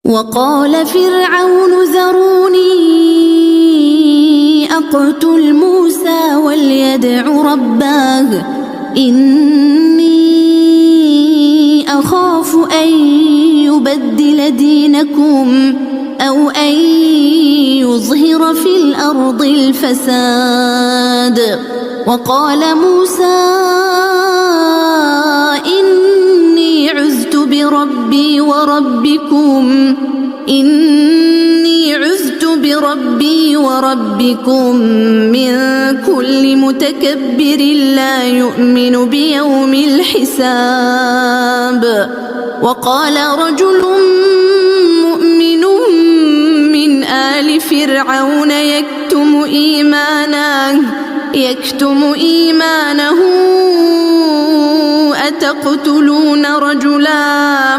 وقال فرعون ذروني أقتل موسى وليدع ربه إني أخاف أن يبدل دينكم أو أن يظهر في الأرض الفساد. وقال موسى إني عذت بربي وربكم من كل متكبر لا يؤمن بيوم الحساب. وقال رجل مؤمن من آل فرعون يكتم إيمانه أتقتلون رجلا